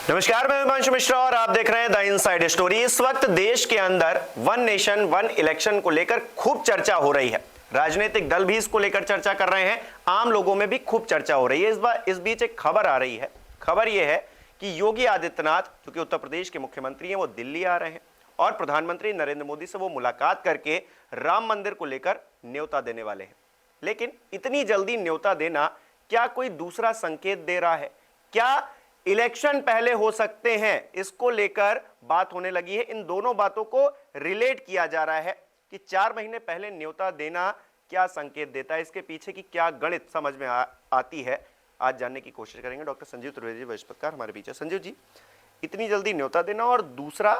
नमस्कार, मैं हिमांशु मिश्रा और आप देख रहे हैं द इनसाइड स्टोरी। इस वक्त देश के अंदर वन नेशन वन इलेक्शन को लेकर खूब चर्चा हो रही है। राजनीतिक दल भी इसको लेकर चर्चा कर रहे हैं, आम लोगों में भी खूब चर्चा हो रही है। इस बीच एक खबर आ रही है। खबर यह है कि योगी आदित्यनाथ, जो कि उत्तर प्रदेश के मुख्यमंत्री हैं, वो दिल्ली आ रहे हैं और प्रधानमंत्री नरेंद्र मोदी से वो मुलाकात करके राम मंदिर को लेकर न्योता देने वाले हैं। लेकिन इतनी जल्दी न्योता देना क्या कोई दूसरा संकेत दे रहा है? क्या इलेक्शन पहले हो सकते हैं? इसको लेकर बात होने लगी है। इन दोनों बातों को रिलेट किया जा रहा है कि 4 महीने पहले न्योता देना क्या संकेत देता है, इसके पीछे की क्या गणित समझ में आती है, आज जानने की कोशिश करेंगे। डॉक्टर संजीव त्रिवेदी वरिष्ठ पत्रकार हमारे बीच है। संजीव जी, इतनी जल्दी न्योता देना और दूसरा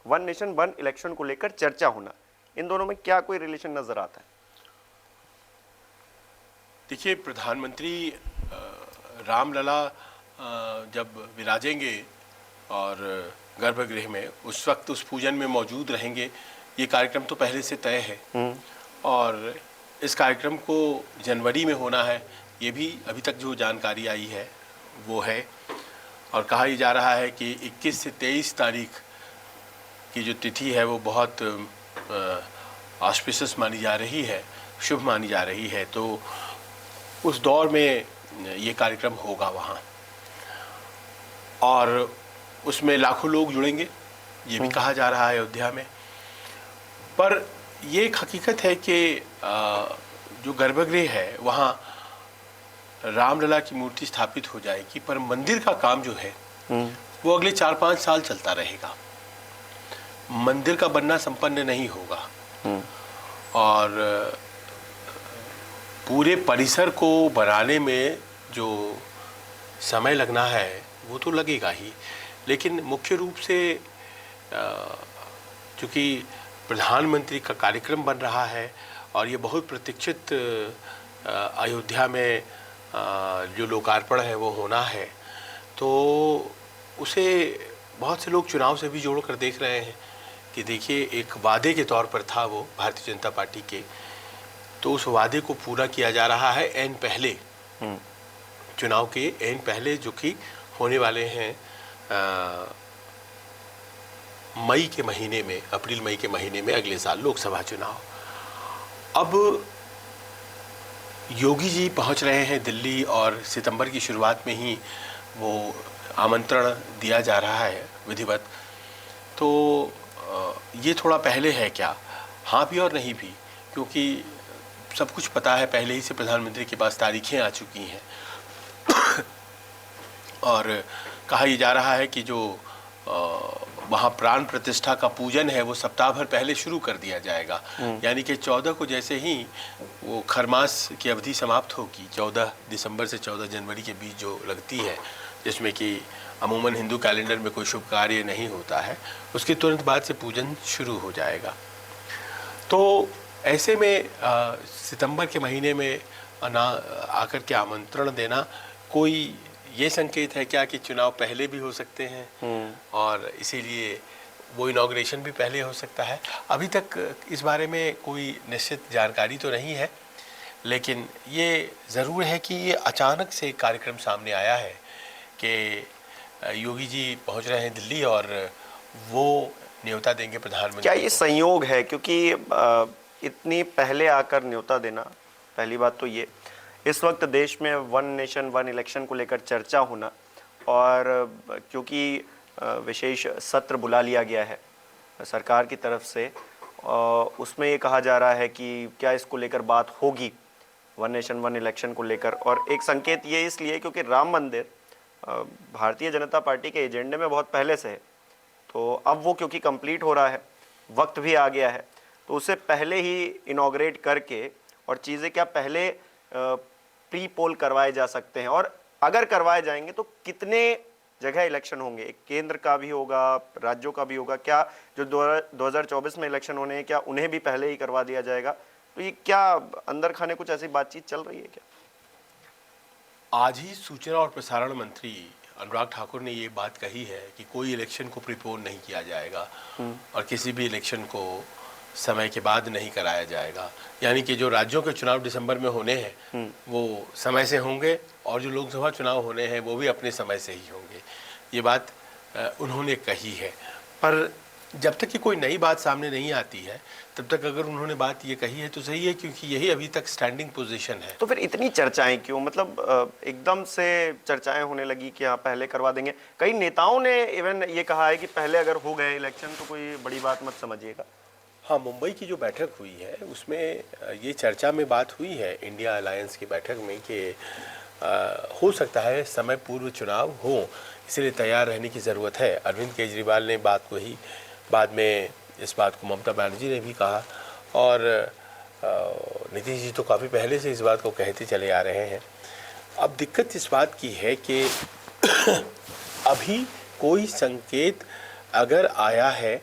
वन नेशन वन इलेक्शन को लेकर चर्चा होना, इन दोनों में क्या कोई रिलेशन नजर आता है? देखिए, प्रधानमंत्री रामलला जब विराजेंगे और गर्भगृह में, उस वक्त उस पूजन में मौजूद रहेंगे, ये कार्यक्रम तो पहले से तय है। और इस कार्यक्रम को जनवरी में होना है, ये भी अभी तक जो जानकारी आई है वो है। और कहा ही जा रहा है कि 21 से 23 तारीख की जो तिथि है वो बहुत ऑस्पिशियस मानी जा रही है, शुभ मानी जा रही है। तो उस दौर में ये कार्यक्रम होगा वहाँ, और उसमें लाखों लोग जुड़ेंगे, ये भी कहा जा रहा है अयोध्या में। पर ये एक हकीकत है कि जो गर्भगृह है वहाँ रामलला की मूर्ति स्थापित हो जाएगी, पर मंदिर का काम जो है वो अगले 4-5 साल चलता रहेगा। मंदिर का बनना संपन्न नहीं होगा और पूरे परिसर को बनाने में जो समय लगना है वो तो लगेगा ही, लेकिन मुख्य रूप से चूँकि प्रधानमंत्री का कार्यक्रम बन रहा है और ये बहुत प्रतीक्षित अयोध्या में जो लोकार्पण है वो होना है, तो उसे बहुत से लोग चुनाव से भी जोड़ कर देख रहे हैं कि देखिए, एक वादे के तौर पर था वो भारतीय जनता पार्टी के, तो उस वादे को पूरा किया जा रहा है एन पहले, चुनाव के एन पहले, जो कि होने वाले हैं मई के महीने में, अप्रैल मई के महीने में अगले साल लोकसभा चुनाव। अब योगी जी पहुंच रहे हैं दिल्ली और सितंबर की शुरुआत में ही वो आमंत्रण दिया जा रहा है विधिवत। तो ये थोड़ा पहले है क्या? हाँ भी और नहीं भी, क्योंकि सब कुछ पता है पहले ही से, प्रधानमंत्री के पास तारीखें आ चुकी हैं। और कहा यह जा रहा है कि जो वहाँ प्राण प्रतिष्ठा का पूजन है वो सप्ताह भर पहले शुरू कर दिया जाएगा। यानी कि 14 को जैसे ही वो खरमास की अवधि समाप्त होगी, 14 दिसंबर से 14 जनवरी के बीच जो लगती है, जिसमें कि अमूमन हिंदू कैलेंडर में कोई शुभ कार्य नहीं होता है, उसके तुरंत बाद से पूजन शुरू हो जाएगा। तो ऐसे में सितंबर के महीने में आकर के आमंत्रण देना कोई ये संकेत है क्या कि चुनाव पहले भी हो सकते हैं और इसीलिए वो इनॉग्रेशन भी पहले हो सकता है? अभी तक इस बारे में कोई निश्चित जानकारी तो नहीं है, लेकिन ये ज़रूर है कि ये अचानक से कार्यक्रम सामने आया है कि योगी जी पहुंच रहे हैं दिल्ली और वो न्योता देंगे प्रधानमंत्री। क्या ये संयोग है? क्योंकि इतनी पहले आकर न्योता देना, पहली बात तो ये, इस वक्त देश में वन नेशन वन इलेक्शन को लेकर चर्चा होना, और क्योंकि विशेष सत्र बुला लिया गया है सरकार की तरफ से, उसमें ये कहा जा रहा है कि क्या इसको लेकर बात होगी वन नेशन वन इलेक्शन को लेकर। और एक संकेत ये इसलिए क्योंकि राम मंदिर भारतीय जनता पार्टी के एजेंडे में बहुत पहले से है, तो अब वो क्योंकि कंप्लीट हो रहा है, वक्त भी आ गया है, तो उसे पहले ही इनॉग्रेट करके और चीज़ें क्या पहले प्री पोल करवाए जा सकते हैं, और अगर करवाए जाएंगे तो कितने जगह इलेक्शन होंगे? एक केंद्र का भी होगा, राज्यों का भी होगा। क्या जो 2024 में इलेक्शन होने हैं, क्या उन्हें भी पहले ही करवा दिया जाएगा? तो ये क्या अंदर खाने कुछ ऐसी बातचीत चल रही है क्या? आज ही सूचना और प्रसारण मंत्री अनुराग ठाकुर ने ये बात कही है कि कोई इलेक्शन को प्रीपोन नहीं किया जाएगा और किसी भी इलेक्शन को समय के बाद नहीं कराया जाएगा। यानी कि जो राज्यों के चुनाव दिसंबर में होने हैं वो समय से होंगे और जो लोकसभा चुनाव होने हैं वो भी अपने समय से ही होंगे। ये बात उन्होंने कही है। पर जब तक कि कोई नई बात सामने नहीं आती है तब तक अगर उन्होंने बात ये कही है तो सही है, क्योंकि यही अभी तक स्टैंडिंग पोजीशन है। तो फिर इतनी चर्चाएं क्यों, मतलब एकदम से चर्चाएं होने लगी कि हाँ पहले करवा देंगे। कई नेताओं ने इवन ये कहा है कि पहले अगर हो गए इलेक्शन तो कोई बड़ी बात मत समझिएगा। हाँ, मुंबई की जो बैठक हुई है उसमें ये चर्चा में बात हुई है इंडिया अलायंस की बैठक में कि हो सकता है समय पूर्व चुनाव हो, इसलिए तैयार रहने की ज़रूरत है। अरविंद केजरीवाल ने बात को ही बाद में इस बात को ममता बनर्जी ने भी कहा, और नीतीश जी तो काफ़ी पहले से इस बात को कहते चले आ रहे हैं। अब दिक्कत इस बात की है कि अभी कोई संकेत अगर आया है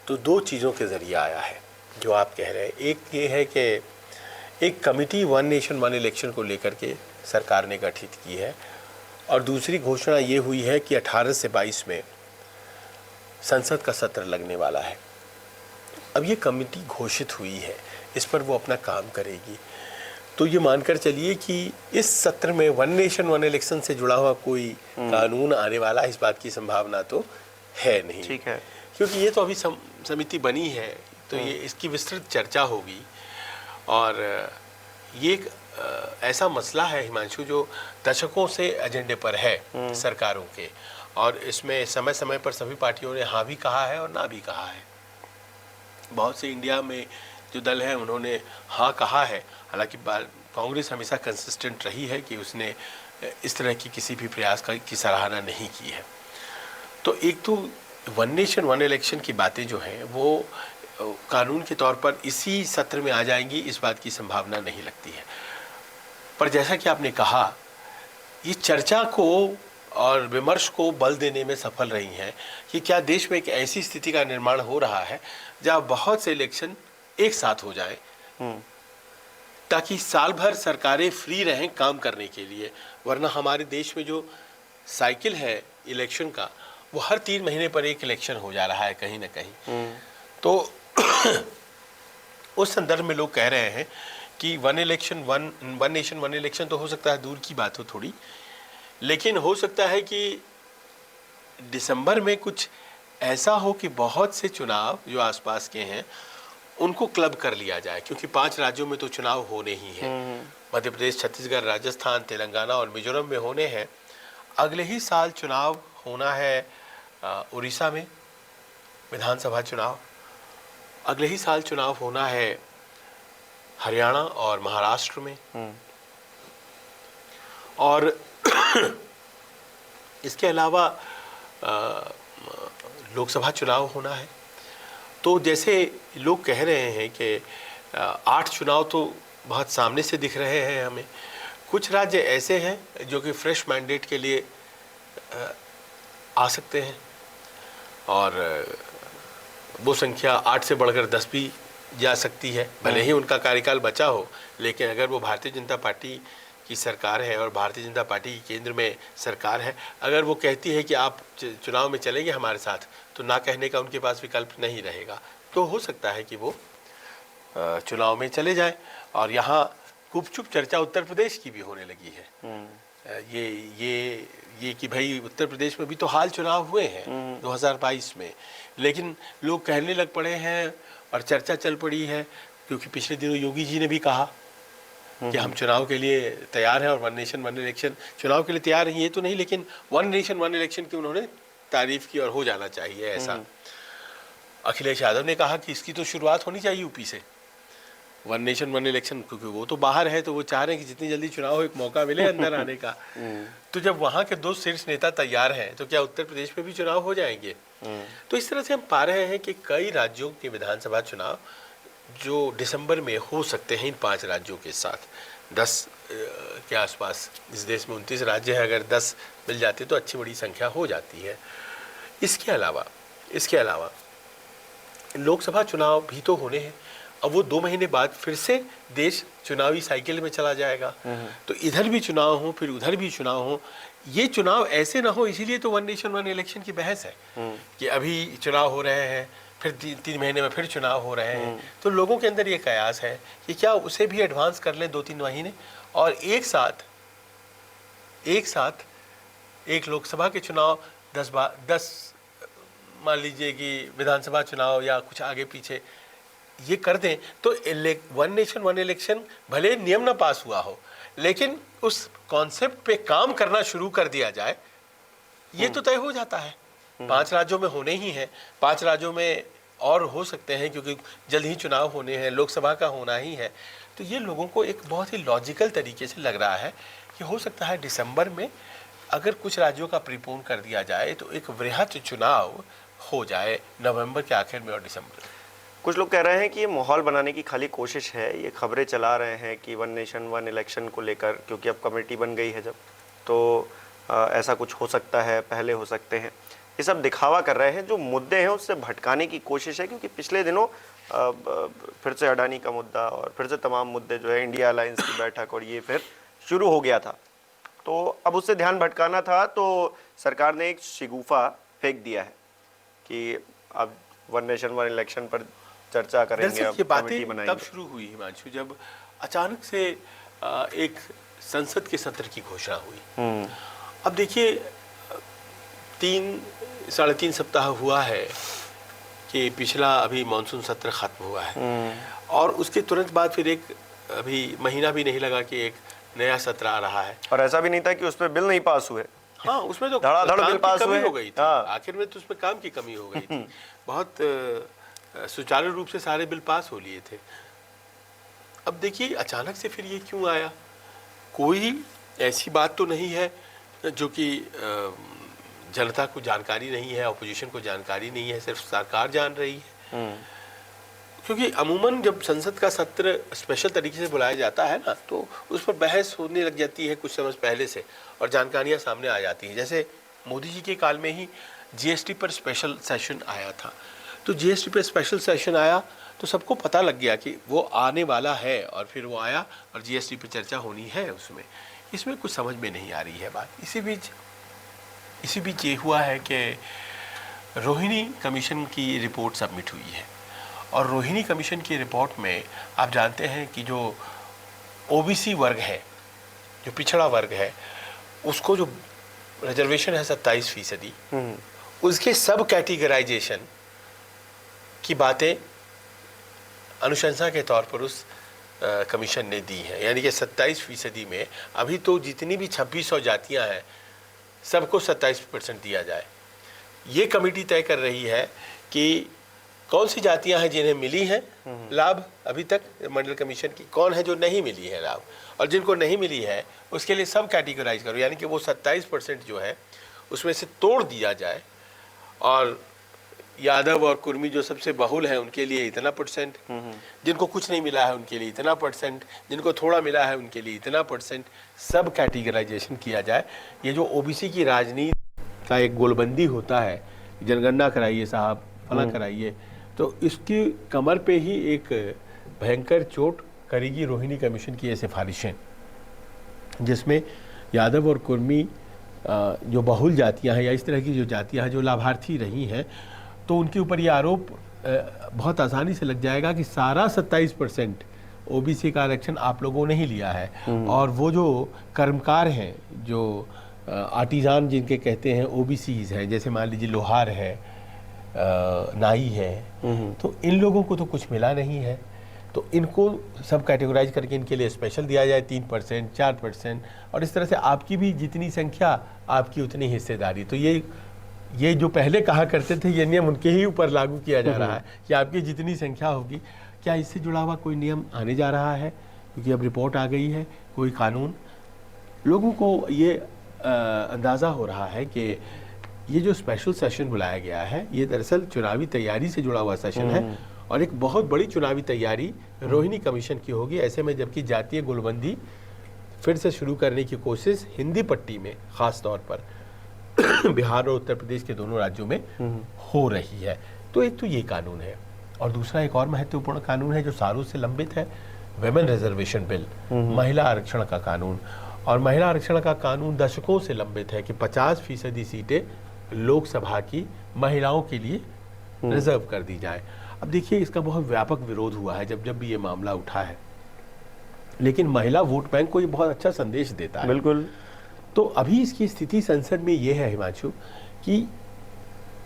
तो दो चीज़ों के ज़रिए आया है जो आप कह रहे हैं। एक ये है कि एक committee one nation one election को लेकर के सरकार ने गठित की है, और दूसरी घोषणा ये हुई है कि 18 से 22 में संसद का सत्र लगने वाला है। अब ये कमिटी घोषित हुई है, इस पर वो अपना काम करेगी। तो ये मानकर चलिए कि इस सत्र में वन नेशन वन इलेक्शन से जुड़ा हुआ कोई कानून आने वाला, इस बात की संभावना तो है नहीं। ठीक है, क्योंकि ये तो अभी समिति बनी है, तो ये इसकी विस्तृत चर्चा होगी। और ये एक ऐसा मसला है हिमांशु जो दशकों से एजेंडे पर है सरकारों के, और इसमें समय समय पर सभी पार्टियों ने हाँ भी कहा है और ना भी कहा है। बहुत से इंडिया में जो दल हैं उन्होंने हाँ कहा है, हालांकि कांग्रेस हमेशा कंसिस्टेंट रही है कि उसने इस तरह की किसी भी प्रयास की सराहना नहीं की है। तो एक तो वन नेशन वन इलेक्शन की बातें जो हैं वो कानून के तौर पर इसी सत्र में आ जाएंगी, इस बात की संभावना नहीं लगती है। पर जैसा कि आपने कहा, ये चर्चा को और विमर्श को बल देने में सफल रही हैं कि क्या देश में एक ऐसी स्थिति का निर्माण हो रहा है जहाँ बहुत से इलेक्शन एक साथ हो जाए, ताकि साल भर सरकारें फ्री रहें काम करने के लिए। वरना हमारे देश में जो साइकिल है इलेक्शन का, वो हर 3 महीने पर एक इलेक्शन हो जा रहा है कहीं ना कहीं। तो उस संदर्भ में लोग कह रहे हैं कि वन नेशन वन इलेक्शन तो हो सकता है दूर की बात हो थोड़ी, लेकिन हो सकता है कि दिसंबर में कुछ ऐसा हो कि बहुत से चुनाव जो आसपास के हैं उनको क्लब कर लिया जाए, क्योंकि 5 राज्यों में तो चुनाव होने ही हैं। मध्य प्रदेश, छत्तीसगढ़, राजस्थान, तेलंगाना और मिजोरम में होने हैं। अगले ही साल चुनाव होना है उड़ीसा में, विधानसभा चुनाव। अगले ही साल चुनाव होना है हरियाणा और महाराष्ट्र में, और इसके अलावा लोकसभा चुनाव होना है। तो जैसे लोग कह रहे हैं कि 8 चुनाव तो बहुत सामने से दिख रहे हैं हमें। कुछ राज्य ऐसे हैं जो कि फ्रेश मैंडेट के लिए आ सकते हैं, और वो संख्या 8 से बढ़कर 10 भी जा सकती है, भले ही उनका कार्यकाल बचा हो। लेकिन अगर वो भारतीय जनता पार्टी की सरकार है और भारतीय जनता पार्टी की केंद्र में सरकार है, अगर वो कहती है कि आप चुनाव में चलेंगे हमारे साथ, तो ना कहने का उनके पास विकल्प नहीं रहेगा। तो हो सकता है कि वो चुनाव में चले जाए। और यहाँ गुपचुप चर्चा उत्तर प्रदेश की भी होने लगी है। ये कि भाई उत्तर प्रदेश में भी तो हाल चुनाव हुए हैं 2022 में, लेकिन लोग कहने लग पड़े हैं और चर्चा चल पड़ी है, क्योंकि पिछले दिनों योगी जी ने भी कहा कि हम चुनाव के लिए तैयार हैं और वन नेशन वन इलेक्शन चुनाव के लिए तैयार हैं, ये तो नहीं, लेकिन वन नेशन वन इलेक्शन की उन्होंने तारीफ की और हो जाना चाहिए ऐसा। अखिलेश यादव ने कहा कि इसकी तो शुरुआत होनी चाहिए यूपी से, वन नेशन वन इलेक्शन, क्योंकि वो तो बाहर है, तो वो चाह रहे हैं कि जितनी जल्दी चुनाव हो एक मौका मिले अंदर आने का। तो जब वहाँ के 2 शीर्ष नेता तैयार हैं तो क्या उत्तर प्रदेश में भी चुनाव हो जाएंगे? तो इस तरह से हम पा रहे हैं कि कई राज्यों के विधानसभा चुनाव जो दिसंबर में हो सकते हैं इन 5 राज्यों के साथ। 10 के आसपास इस देश में 29 राज्य है, अगर 10 मिल जाते तो अच्छी बड़ी संख्या हो जाती है। इसके अलावा लोकसभा चुनाव भी तो होने हैं। अब वो 2 महीने बाद फिर से देश चुनावी साइकिल में चला जाएगा, तो इधर भी चुनाव हो फिर उधर भी चुनाव हो। ये चुनाव ऐसे ना हो, इसीलिए तो वन नेशन वन इलेक्शन की बहस है कि अभी चुनाव हो रहे हैं, फिर 3 महीने में फिर चुनाव हो रहे हैं। तो लोगों के अंदर ये कयास है कि क्या उसे भी एडवांस कर लें 2-3 महीने, और एक साथ एक लोकसभा के चुनाव 10 मान लीजिए कि विधानसभा चुनाव या कुछ आगे पीछे ये कर दें तो वन नेशन वन इलेक्शन भले नियम ना पास हुआ हो, लेकिन उस कॉन्सेप्ट पे काम करना शुरू कर दिया जाए, ये तो तय हो जाता है। 5 राज्यों में होने ही है, 5 राज्यों में और हो सकते हैं क्योंकि जल्द ही चुनाव होने हैं, लोकसभा का होना ही है। तो ये लोगों को एक बहुत ही लॉजिकल तरीके से लग रहा है कि हो सकता है दिसंबर में अगर कुछ राज्यों का प्रीपोन कर दिया जाए तो एक वृहद चुनाव हो जाए नवंबर के आखिर में और दिसंबर में। कुछ लोग कह रहे हैं कि ये माहौल बनाने की खाली कोशिश है, ये खबरें चला रहे हैं कि वन नेशन वन इलेक्शन को लेकर, क्योंकि अब कमेटी बन गई है जब, तो ऐसा कुछ हो सकता है, पहले हो सकते हैं, ये सब दिखावा कर रहे हैं। जो मुद्दे हैं उससे भटकाने की कोशिश है, क्योंकि पिछले दिनों फिर से अडानी का मुद्दा और फिर से तमाम मुद्दे जो है, इंडिया अलायंस की बैठक और ये फिर शुरू हो गया था। तो अब उससे ध्यान भटकाना था तो सरकार ने एक शिगुफा फेंक दिया है कि अब वन नेशन वन इलेक्शन पर चर्चा करेंगे, अब ये कमेटी बातें बनाएंगे। तब शुरू हुई हिमांशु जब अचानक से एक संसद के सत्र की घोषणा हुई। अब देखिए 3-3.5 सप्ताह हुआ है कि पिछला अभी मानसून सत्र खत्म हुआ है और उसके तुरंत बाद फिर एक अभी महीना भी नहीं लगा कि एक नया सत्र आ रहा है। और ऐसा भी नहीं था कि उसमें बिल नहीं पास हुए। हाँ, उसमें तो धड़ाधड़ काम बिल की पास कमी हुए। हो गई थी। हाँ। आखिर में तो उसमें काम की कमी हो गई थी। बहुत सुचारू रूप से सारे बिल पास हो लिए थे। अब देखिए अचानक से फिर ये क्यों आया? कोई ऐसी बात तो नहीं है जो कि जनता को जानकारी नहीं है, अपोजिशन को जानकारी नहीं है, सिर्फ सरकार जान रही है। क्योंकि अमूमन जब संसद का सत्र स्पेशल तरीके से बुलाया जाता है ना, तो उस पर बहस होने लग जाती है कुछ समय पहले से और जानकारियां सामने आ जाती हैं। जैसे मोदी जी के काल में ही जीएसटी पर स्पेशल सेशन आया था, तो जीएसटी पर स्पेशल सेशन आया तो सबको पता लग गया कि वो आने वाला है और फिर वो आया और जीएसटी पर चर्चा होनी है उसमें। इसमें कुछ समझ में नहीं आ रही है बात। इसी बीच ये हुआ है कि रोहिणी कमीशन की रिपोर्ट सबमिट हुई है और रोहिणी कमीशन की रिपोर्ट में आप जानते हैं कि जो ओबीसी वर्ग है, जो पिछड़ा वर्ग है, उसको जो रिजर्वेशन है 27%, उसके सब कैटेगराइजेशन की बातें अनुशंसा के तौर पर उस कमीशन ने दी है। यानी कि 27% में अभी तो जितनी भी 2600 जातियां हैं सबको 27% दिया जाए। ये कमेटी तय कर रही है कि कौन सी जातियां हैं जिन्हें मिली हैं लाभ अभी तक मंडल कमीशन की, कौन है जो नहीं मिली है लाभ, और जिनको नहीं मिली है उसके लिए सब कैटेगराइज करो। यानी कि वो 27% जो है उसमें से तोड़ दिया जाए और यादव और कुर्मी जो सबसे बहुल हैं उनके लिए इतना %, जिनको कुछ नहीं मिला है उनके लिए इतना %, जिनको थोड़ा मिला है उनके लिए इतना %, सब कैटेगराइजेशन किया जाए। ये जो ओबीसी की राजनीति का एक गोलबंदी होता है, जनगणना कराइए साहब, फला कराइए, तो इसकी कमर पे ही एक भयंकर चोट करेगी रोहिणी कमीशन की ये सिफारिशें, जिसमें यादव और कुर्मी जो बहुल जातियां हैं या इस तरह की जो जातियां हैं जो लाभार्थी रही हैं, तो उनके ऊपर ये आरोप बहुत आसानी से लग जाएगा कि सारा 27% ओबीसी का आरक्षण आप लोगों ने ही लिया है। और वो जो कर्मकार हैं, जो आर्टिजान जिनके कहते हैं ओबीसीज हैं, जैसे मान लीजिए लोहार है, नाई है, तो इन लोगों को तो कुछ मिला नहीं है, तो इनको सब कैटेगराइज करके इनके लिए स्पेशल दिया जाए 3%, 4%, और इस तरह से आपकी भी जितनी संख्या आपकी उतनी हिस्सेदारी। तो ये जो पहले कहा करते थे ये नियम उनके ही ऊपर लागू किया जा रहा है कि आपकी जितनी संख्या होगी। क्या इससे जुड़ा हुआ कोई नियम आने जा रहा है? क्योंकि अब रिपोर्ट आ गई है, कोई कानून, लोगों को ये अंदाज़ा हो रहा है कि ये जो स्पेशल सेशन बुलाया गया है ये दरअसल चुनावी तैयारी से जुड़ा हुआ सेशन है और एक बहुत बड़ी चुनावी तैयारी रोहिणी कमीशन की होगी। ऐसे में जबकि जातीय गोलबंदी फिर से शुरू करने की कोशिश हिंदी पट्टी में ख़ास तौर पर बिहार और उत्तर प्रदेश के दोनों राज्यों में हो रही है। तो एक तो ये कानून है और दूसरा एक और महत्वपूर्ण कानून है जो सालों से लंबित है, विमेन रिजर्वेशन बिल, महिला आरक्षण का कानून। और महिला आरक्षण का कानून दशकों से लंबित है कि 50% सीटें लोकसभा की महिलाओं के लिए रिजर्व कर दी जाए। अब देखिए इसका बहुत व्यापक विरोध हुआ है जब भी ये मामला उठा है, लेकिन महिला वोट बैंक को ये बहुत अच्छा संदेश देता है। बिल्कुल। तो अभी इसकी स्थिति संसद में ये है हिमांशु कि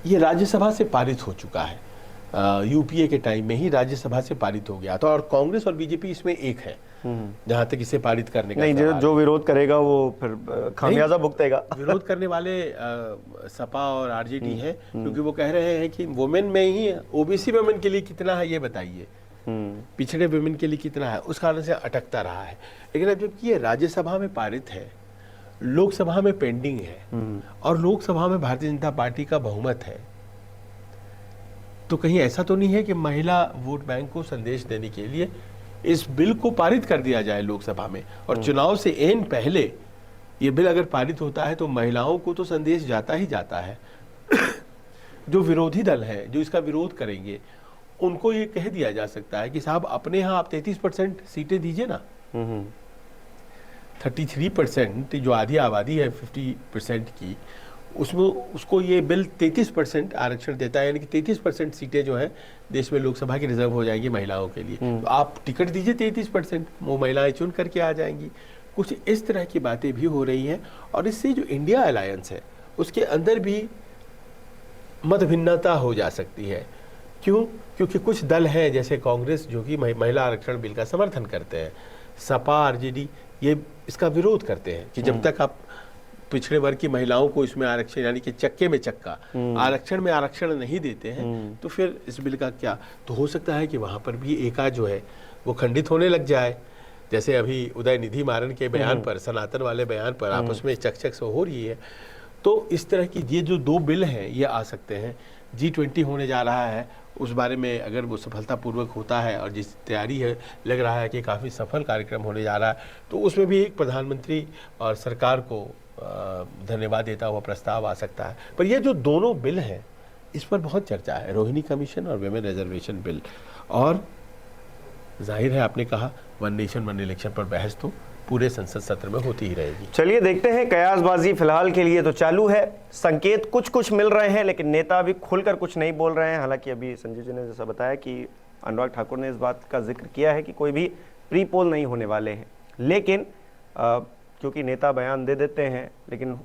ये राज्यसभा से पारित हो चुका है। यूपीए के टाइम में ही राज्यसभा से पारित हो गया था और कांग्रेस और बीजेपी इसमें एक है जहां तक इसे पारित करने का नहीं, जो विरोध करेगा वो फिर खामियाजा भुगतेगा। विरोध करने वाले सपा और आरजेडी हैं, क्योंकि वो कह रहे हैं कि वुमेन में ही ओबीसी वुमेन के लिए कितना है ये बताइए, पिछड़े वुमेन के लिए कितना है, उस कारण से अटकता रहा है। लेकिन अब जबकि ये राज्यसभा में पारित है, लोकसभा में पेंडिंग है और लोकसभा में भारतीय जनता पार्टी का बहुमत है, तो कहीं ऐसा तो नहीं है कि महिला वोट बैंक को संदेश देने के लिए इस बिल को पारित कर दिया जाए लोकसभा में, और चुनाव से एन पहले ये बिल अगर पारित होता है तो महिलाओं को तो संदेश जाता ही जाता है। जो विरोधी दल है, जो इसका विरोध करेंगे, उनको ये कह दिया जा सकता है कि साहब अपने यहाँ आप 33% सीटें दीजिए ना। 33% जो आधी आबादी है 50% की, उसमें उसको ये बिल 33% आरक्षण देता है, यानी कि 33% सीटें जो है देश में लोकसभा की रिजर्व हो जाएंगी महिलाओं के लिए। तो आप टिकट दीजिए 33%, वो महिलाएं चुन करके आ जाएंगी। कुछ इस तरह की बातें भी हो रही हैं और इससे जो इंडिया अलायंस है उसके अंदर भी मत भिन्नता हो जा सकती है। क्यों? क्योंकि कुछ दल हैं जैसे कांग्रेस जो कि महिला आरक्षण बिल का समर्थन करते हैं, सपा आरजेडी ये इसका विरोध करते हैं कि जब तक आप पिछड़े वर्ग की महिलाओं को इसमें आरक्षण, यानी कि चक्के में चक्का आरक्षण में आरक्षण नहीं देते हैं, तो फिर इस बिल का क्या। तो हो सकता है कि वहां पर भी एका जो है वो खंडित होने लग जाए, जैसे अभी उदय निधि मारन के बयान पर, सनातन वाले बयान पर आपस में चकचक से हो रही है। तो इस तरह की ये जो दो बिल हैं ये आ सकते हैं। G20 होने जा रहा है, उस बारे में अगर वो सफलतापूर्वक होता है और जिस तैयारी है लग रहा है कि काफ़ी सफल कार्यक्रम होने जा रहा है, तो उसमें भी एक प्रधानमंत्री और सरकार को धन्यवाद देता हुआ प्रस्ताव आ सकता है। पर ये जो दोनों बिल हैं इस पर बहुत चर्चा है, रोहिणी कमीशन और विमेन रिजर्वेशन बिल। और जाहिर है आपने कहा वन नेशन वन इलेक्शन पर बहस तो पूरे संसद सत्र में होती ही रहेगी। चलिए देखते हैं, कयासबाजी फिलहाल के लिए तो चालू है, संकेत कुछ कुछ मिल रहे हैं लेकिन नेता अभी खुलकर कुछ नहीं बोल रहे हैं। हालांकि अभी संजय जी ने जैसा बताया कि अनुराग ठाकुर ने इस बात का जिक्र किया है कि कोई भी प्री पोल नहीं होने वाले हैं, लेकिन क्योंकि नेता बयान दे देते हैं लेकिन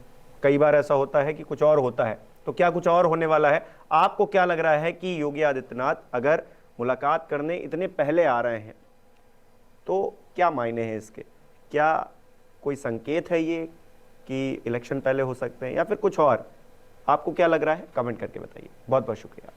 कई बार ऐसा होता है कि कुछ और होता है। तो क्या कुछ और होने वाला है? आपको क्या लग रहा है कि योगी आदित्यनाथ अगर मुलाकात करने इतने पहले आ रहे हैं तो क्या मायने हैं इसके? क्या कोई संकेत है ये कि इलेक्शन पहले हो सकते हैं या फिर कुछ और? आपको क्या लग रहा है? कमेंट करके बताइए। बहुत बहुत शुक्रिया।